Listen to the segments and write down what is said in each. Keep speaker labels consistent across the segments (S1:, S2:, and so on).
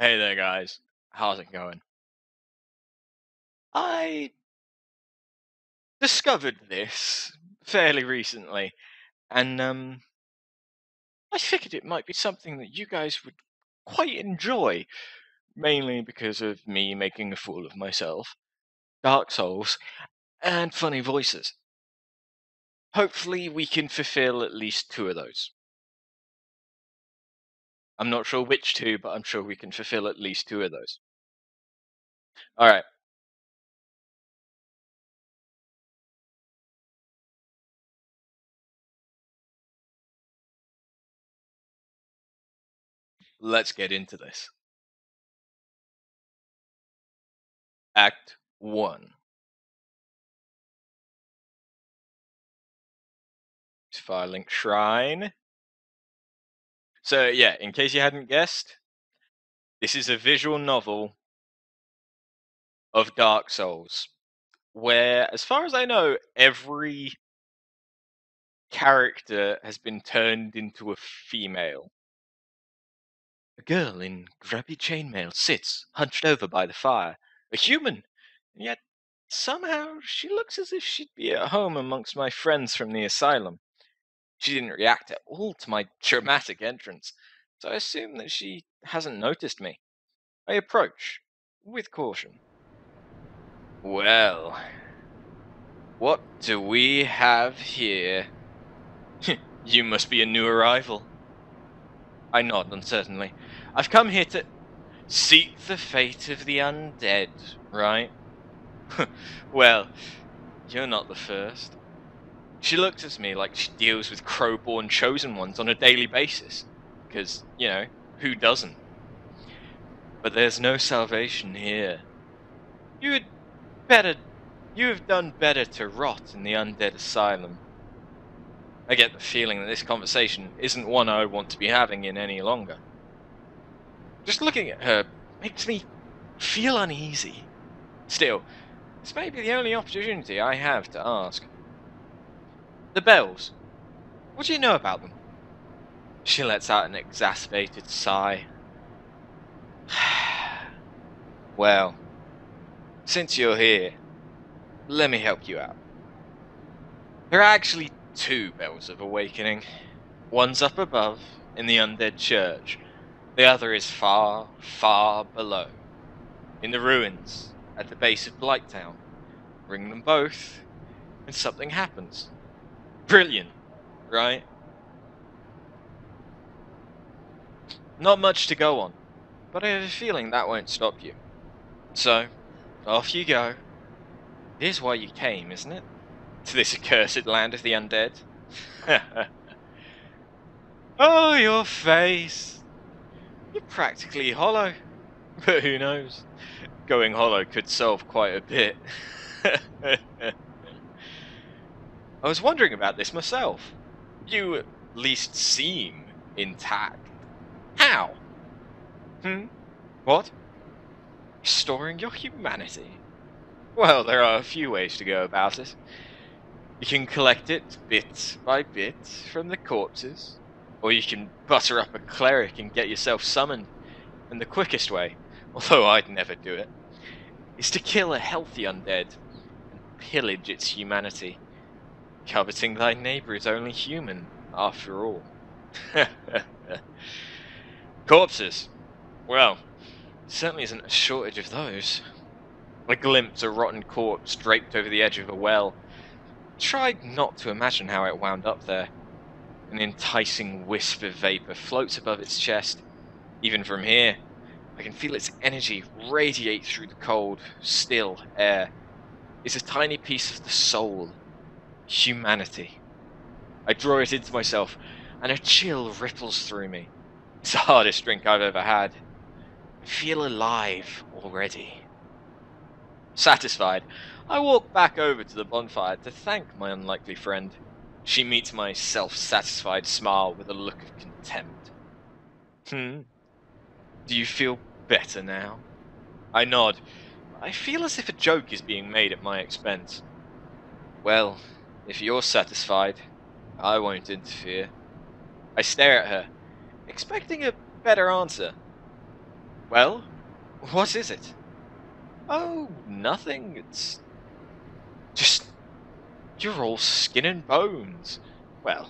S1: Hey there, guys. How's it going? I discovered this fairly recently, and I figured it might be something that you guys would quite enjoy, mainly because of me making a fool of myself, Dark Souls, and funny voices. Hopefully, we can fulfill at least two of those. I'm not sure which two, but I'm sure we can fulfill at least two of those. All right, let's get into this. Act 1. Firelink Shrine. So, yeah, in case you hadn't guessed, this is a visual novel of Dark Souls, where, as far as I know, every character has been turned into a female. A girl in grubby chainmail sits, hunched over by the fire. A human! And yet, somehow, she looks as if she'd be at home amongst my friends from the asylum. She didn't react at all to my dramatic entrance, so I assume that she hasn't noticed me. I approach, with caution. Well, what do we have here? You must be a new arrival. I nod uncertainly. I've come here to seek the fate of the undead, right? Well, you're not the first. She looked at me like she deals with crowborn chosen ones on a daily basis. Because, who doesn't? But there's no salvation here. You had better. You have done better to rot in the undead asylum. I get the feeling that this conversation isn't one I want to be having in any longer. Just looking at her makes me feel uneasy. Still, this may be the only opportunity I have to ask. The bells. What do you know about them? She lets out an exacerbated sigh. Well, since you're here, let me help you out. There are actually two bells of awakening. One's up above, in the undead church. The other is far, far below, in the ruins, at the base of Blighttown. Ring them both, and something happens. Brilliant, right? Not much to go on, but I have a feeling that won't stop you. So, off you go. Here's why you came, isn't it? To this accursed land of the undead. Oh, your face! You're practically hollow. But who knows? Going hollow could solve quite a bit. I was wondering about this myself. You at least seem intact. How? What? Restoring your humanity? Well, there are a few ways to go about it. You can collect it bit by bit from the corpses, or you can butter up a cleric and get yourself summoned. And the quickest way, although I'd never do it, is to kill a healthy undead and pillage its humanity. Coveting thy neighbour is only human, after all. Corpses. Well, certainly isn't a shortage of those. I glimpse a rotten corpse draped over the edge of a well. Tried not to imagine how it wound up there. An enticing wisp of vapour floats above its chest. Even from here, I can feel its energy radiate through the cold, still air. It's a tiny piece of the soul. Humanity. I draw it into myself, and a chill ripples through me. It's the hardest drink I've ever had. I feel alive already. Satisfied, I walk back over to the bonfire to thank my unlikely friend. She meets my self-satisfied smile with a look of contempt. Do you feel better now? I nod. I feel as if a joke is being made at my expense. Well, if you're satisfied, I won't interfere. I stare at her, expecting a better answer. Well, what is it? Oh, nothing. It's just you're all skin and bones. Well,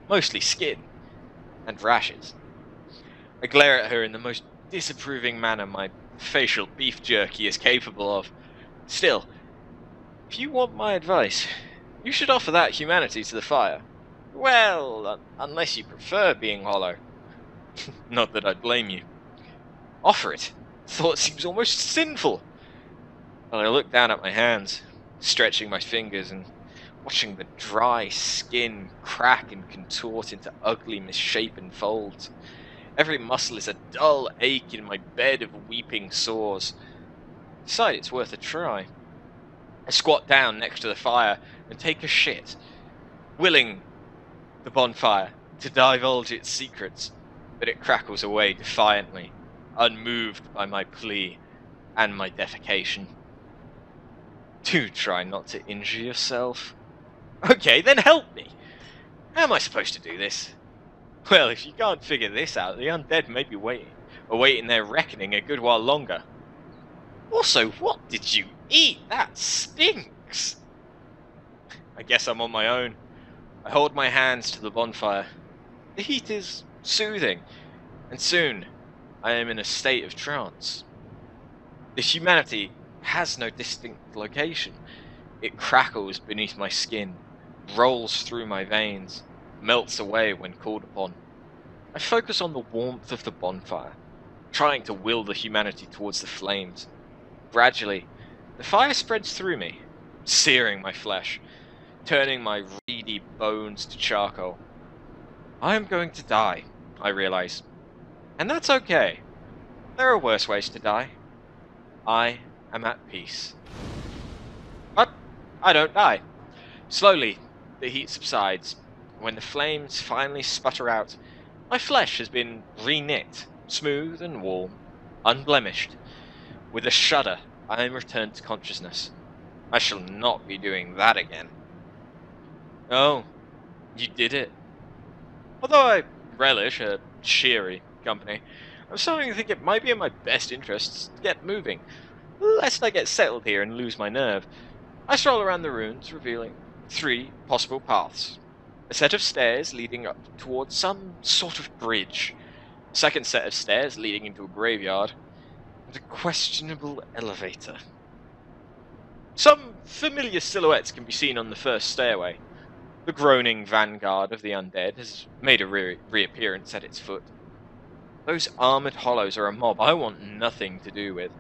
S1: mostly skin and rashes. I glare at her in the most disapproving manner my facial beef jerky is capable of. Still, if you want my advice, you should offer that humanity to the fire. Well, unless you prefer being hollow. Not that I'd blame you. Offer it. Thought seems almost sinful. Well, I look down at my hands, stretching my fingers and watching the dry skin crack and contort into ugly, misshapen folds. Every muscle is a dull ache in my bed of weeping sores. Decide it's worth a try. I squat down next to the fire and take a shit, willing the bonfire to divulge its secrets, but it crackles away defiantly, unmoved by my plea and my defecation. Do try not to injure yourself. Okay, then help me! How am I supposed to do this? Well, if you can't figure this out, the undead may be awaiting their reckoning a good while longer. Also, what did you eat? That stinks! I guess I'm on my own. I hold my hands to the bonfire. The heat is soothing, and soon I am in a state of trance. The humanity has no distinct location. It crackles beneath my skin, rolls through my veins, melts away when called upon. I focus on the warmth of the bonfire, trying to will the humanity towards the flames. Gradually, the fire spreads through me, searing my flesh, turning my reedy bones to charcoal. I am going to die, I realize. And that's okay. There are worse ways to die. I am at peace. But I don't die. Slowly, the heat subsides. When the flames finally sputter out, my flesh has been re-knit, smooth and warm, unblemished. With a shudder, I am returned to consciousness. I shall not be doing that again. Oh, you did it. Although I relish a cheery company, I'm starting to think it might be in my best interests to get moving, lest I get settled here and lose my nerve. I stroll around the ruins, revealing 3 possible paths. A set of stairs leading up towards some sort of bridge, a second set of stairs leading into a graveyard, and a questionable elevator. Some familiar silhouettes can be seen on the first stairway. The groaning vanguard of the undead has made a reappearance at its foot. Those armoured hollows are a mob I want nothing to do with.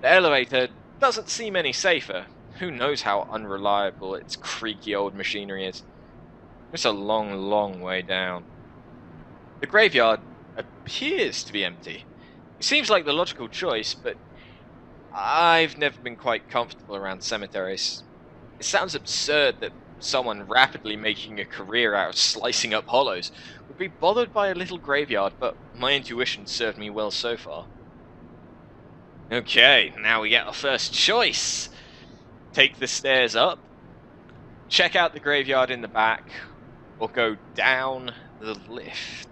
S1: The elevator doesn't seem any safer. Who knows how unreliable its creaky old machinery is. It's a long, long way down. The graveyard appears to be empty. It seems like the logical choice, but I've never been quite comfortable around cemeteries. It sounds absurd that someone rapidly making a career out of slicing up hollows would be bothered by a little graveyard, but my intuition served me well so far. Okay, now we get our first choice. Take the stairs up, check out the graveyard in the back, or go down the lift.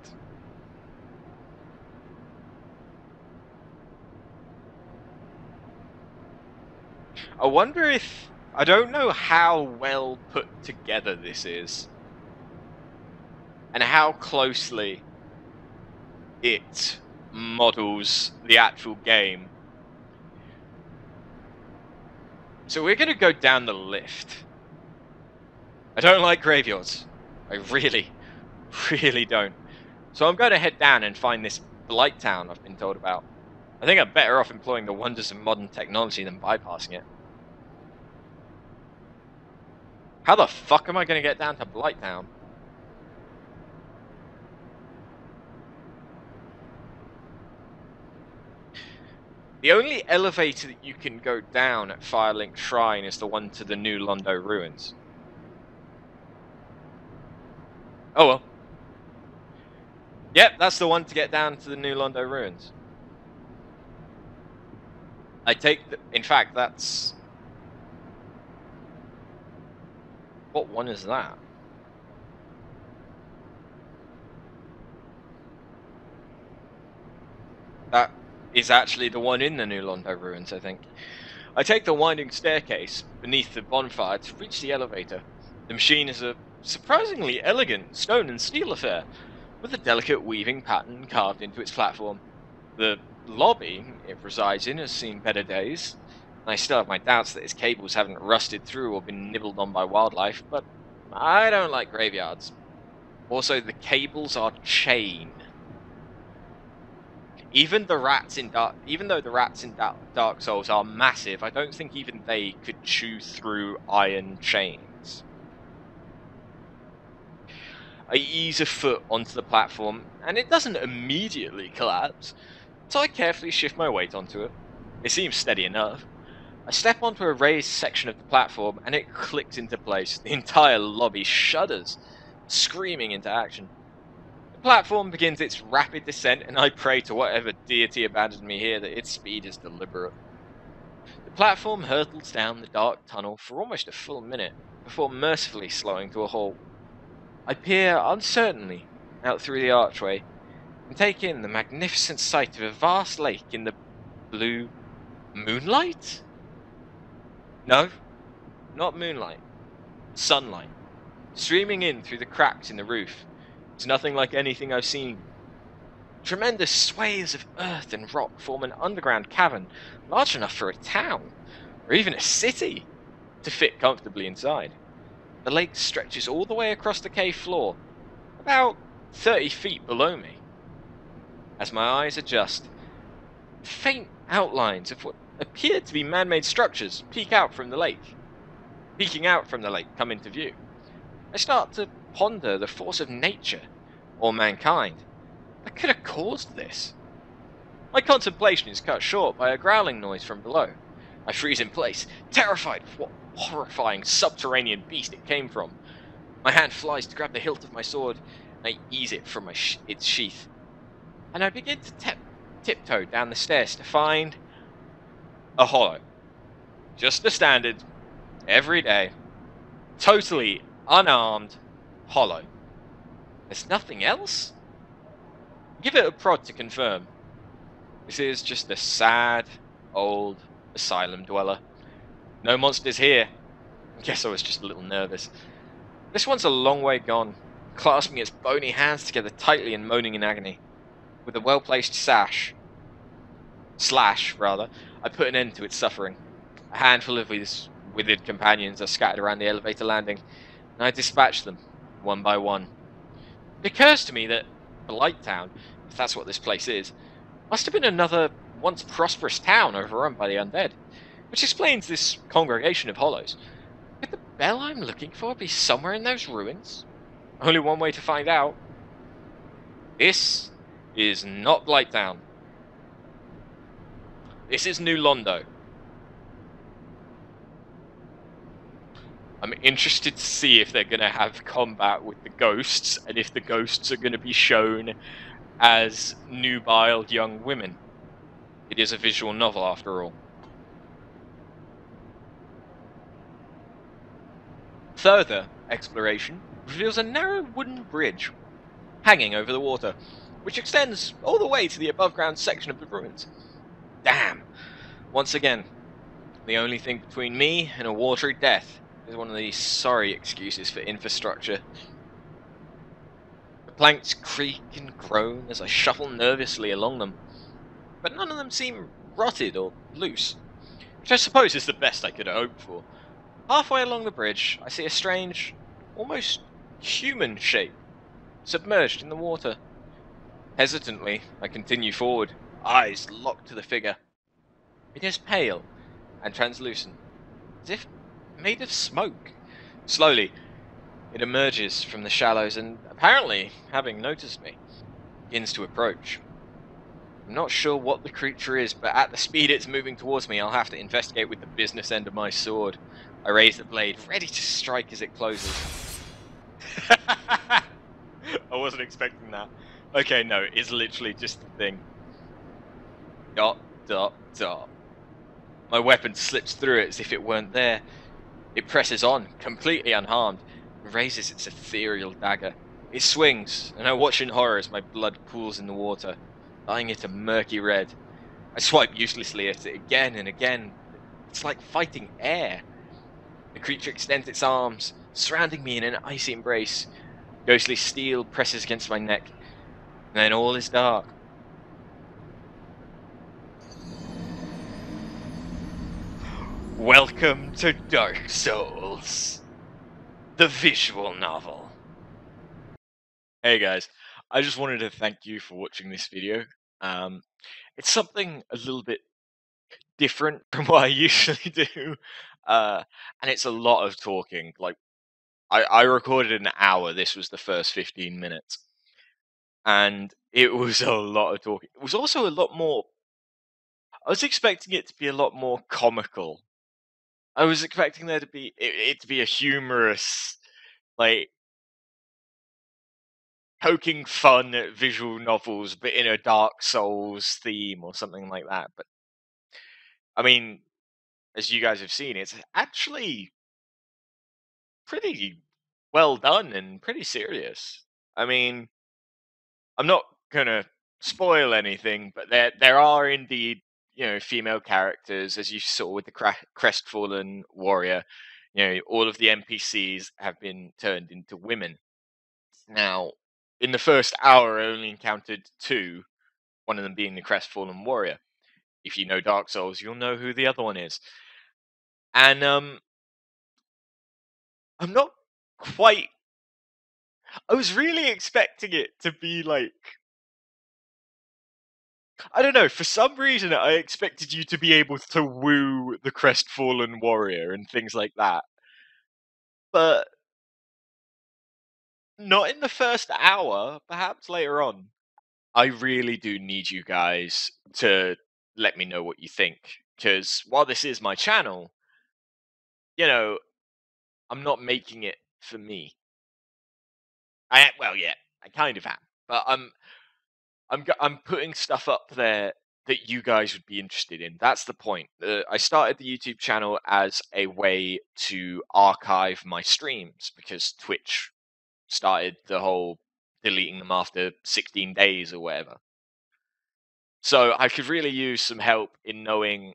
S1: I wonder if... I don't know how well put together this is, and how closely it models the actual game. So we're going to go down the lift. I don't like graveyards. I really, really don't. So I'm going to head down and find this blight town I've been told about. I think I'm better off employing the wonders of modern technology than bypassing it. How the fuck am I going to get down to Blight Town? The only elevator that you can go down at Firelink Shrine is the one to the New Londo Ruins. Oh well. Yep, that's the one to get down to the New Londo Ruins. I take the... In fact, that's... What one is that? That is actually the one in the New Londo ruins, I think. I take the winding staircase beneath the bonfire to reach the elevator. The machine is a surprisingly elegant stone and steel affair, with a delicate weaving pattern carved into its platform. The lobby it resides in has seen better days, and I still have my doubts that its cables haven't rusted through or been nibbled on by wildlife, but I don't like graveyards. Also, the cables are chain. Even though the rats in Dark Souls are massive, I don't think even they could chew through iron chains. I ease a foot onto the platform, and it doesn't immediately collapse, so I carefully shift my weight onto it. It seems steady enough. I step onto a raised section of the platform, and it clicks into place. The entire lobby shudders, screaming into action. The platform begins its rapid descent, and I pray to whatever deity abandoned me here that its speed is deliberate. The platform hurtles down the dark tunnel for almost a full minute, before mercifully slowing to a halt. I peer uncertainly out through the archway, and take in the magnificent sight of a vast lake in the blue moonlight? No, not moonlight. Sunlight, streaming in through the cracks in the roof. It's nothing like anything I've seen. Tremendous swathes of earth and rock form an underground cavern large enough for a town, or even a city, to fit comfortably inside. The lake stretches all the way across the cave floor, about 30 feet below me. As my eyes adjust, faint outlines of what appear to be man-made structures peeking out from the lake come into view. I start to ponder the force of nature, or mankind, that could have caused this. My contemplation is cut short by a growling noise from below. I freeze in place, terrified of what horrifying subterranean beast it came from. My hand flies to grab the hilt of my sword, and I ease it from its sheath. And I begin to tiptoe down the stairs to find a hollow. Just a standard, everyday, totally unarmed hollow. There's nothing else? Give it a prod to confirm. This is just a sad, old asylum dweller. No monsters here. Guess I was just a little nervous. This one's a long way gone, clasping its bony hands together tightly and moaning in agony. With a well-placed slash, I put an end to its suffering. A handful of his withered companions are scattered around the elevator landing, and I dispatch them, one by one. It occurs to me that Blighttown, if that's what this place is, must have been another once prosperous town overrun by the undead, which explains this congregation of hollows. Could the bell I'm looking for be somewhere in those ruins? Only one way to find out. This is not Blighttown. This is New Londo. I'm interested to see if they're going to have combat with the ghosts, and if the ghosts are going to be shown as nubile young women. It is a visual novel, after all. Further exploration reveals a narrow wooden bridge hanging over the water, which extends all the way to the above-ground section of the ruins. Damn! Once again, the only thing between me and a watery death is one of these sorry excuses for infrastructure. The planks creak and groan as I shuffle nervously along them, but none of them seem rotted or loose, which I suppose is the best I could have hoped for. Halfway along the bridge, I see a strange, almost human shape, submerged in the water. Hesitantly, I continue forward, eyes locked to the figure. It is pale and translucent, as if made of smoke. Slowly, it emerges from the shallows and, apparently, having noticed me, begins to approach. I'm not sure what the creature is, but at the speed it's moving towards me, I'll have to investigate with the business end of my sword. I raise the blade, ready to strike as it closes. I wasn't expecting that. Okay, no, it's literally just the thing. Dot, dot, dot. My weapon slips through it as if it weren't there. It presses on, completely unharmed, and raises its ethereal dagger. It swings, and I watch in horror as my blood pools in the water, dyeing it a murky red. I swipe uselessly at it again and again. It's like fighting air. The creature extends its arms, surrounding me in an icy embrace. Ghostly steel presses against my neck, and then all is dark. Welcome to Dark Souls, the visual novel. Hey guys, I just wanted to thank you for watching this video. It's something a little bit different from what I usually do, and it's a lot of talking. Like, I recorded an hour. This was the first 15 minutes, and it was a lot of talking. It was also a lot more. I was expecting it to be a lot more comical. I was expecting there to be it to be a humorous, like, poking fun at visual novels, but in a Dark Souls theme or something like that. But I mean, as you guys have seen, it's actually pretty well done and pretty serious. I mean, I'm not gonna spoil anything, but there are indeed, female characters, as you saw with the Crestfallen warrior. All of the NPCs have been turned into women. Now, in the first hour, I only encountered two, one of them being the Crestfallen warrior. If you know Dark Souls, you'll know who the other one is. And I'm not quite. I was really expecting it to be like, I don't know, for some reason I expected you to be able to woo the Crestfallen warrior and things like that. But not in the first hour, perhaps later on. I really do need you guys to let me know what you think. Because while this is my channel, you know, I'm not making it for me. Well, yeah, I kind of am. But I'm putting stuff up there that you guys would be interested in. That's the point. I started the YouTube channel as a way to archive my streams because Twitch started the whole deleting them after 16 days or whatever. So I could really use some help in knowing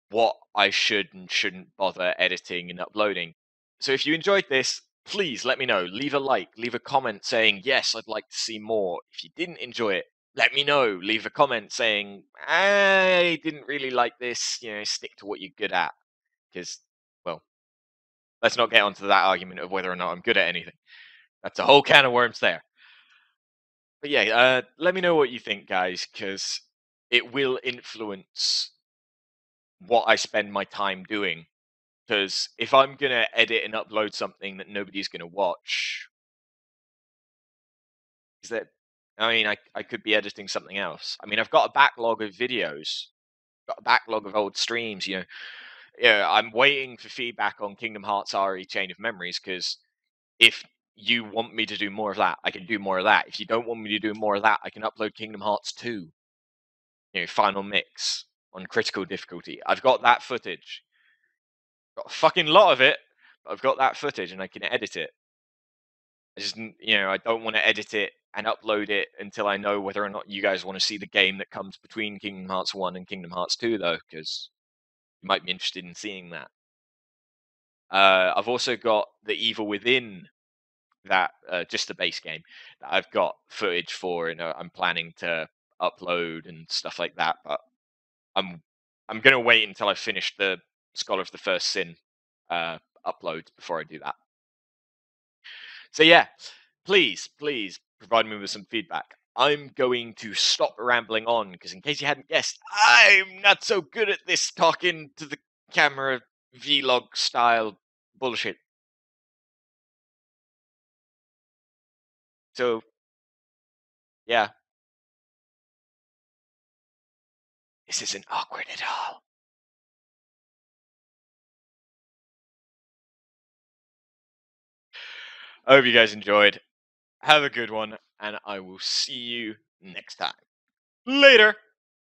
S1: what I should and shouldn't bother editing and uploading. So if you enjoyed this, please let me know. Leave a like, leave a comment saying, yes, I'd like to see more. If you didn't enjoy it, let me know. Leave a comment saying, I didn't really like this. Stick to what you're good at. Because, well, let's not get onto that argument of whether or not I'm good at anything. That's a whole can of worms there. But yeah, let me know what you think, guys, because it will influence what I spend my time doing. Because if I'm going to edit and upload something that nobody's going to watch, is that, I mean, I could be editing something else. I mean, I've got a backlog of videos, got a backlog of old streams, Yeah, I'm waiting for feedback on Kingdom Hearts RE Chain of Memories, because if you want me to do more of that, I can do more of that. If you don't want me to do more of that, I can upload Kingdom Hearts 2, final mix on critical difficulty. I've got that footage. Got a fucking lot of it, but I've got that footage and I can edit it. I just, I don't want to edit it and upload it until I know whether or not you guys want to see the game that comes between Kingdom Hearts 1 and Kingdom Hearts 2, though, because you might be interested in seeing that. I've also got The Evil Within, that just the base game, that I've got footage for, and I'm planning to upload and stuff like that. But I'm gonna wait until I finish the Scholar of the First Sin upload before I do that. So yeah, please provide me with some feedback. I'm going to stop rambling on because, in case you hadn't guessed, I'm not so good at this talking to the camera vlog style bullshit. So yeah, this isn't awkward at all. I hope you guys enjoyed. Have a good one, and I will see you next time. Later!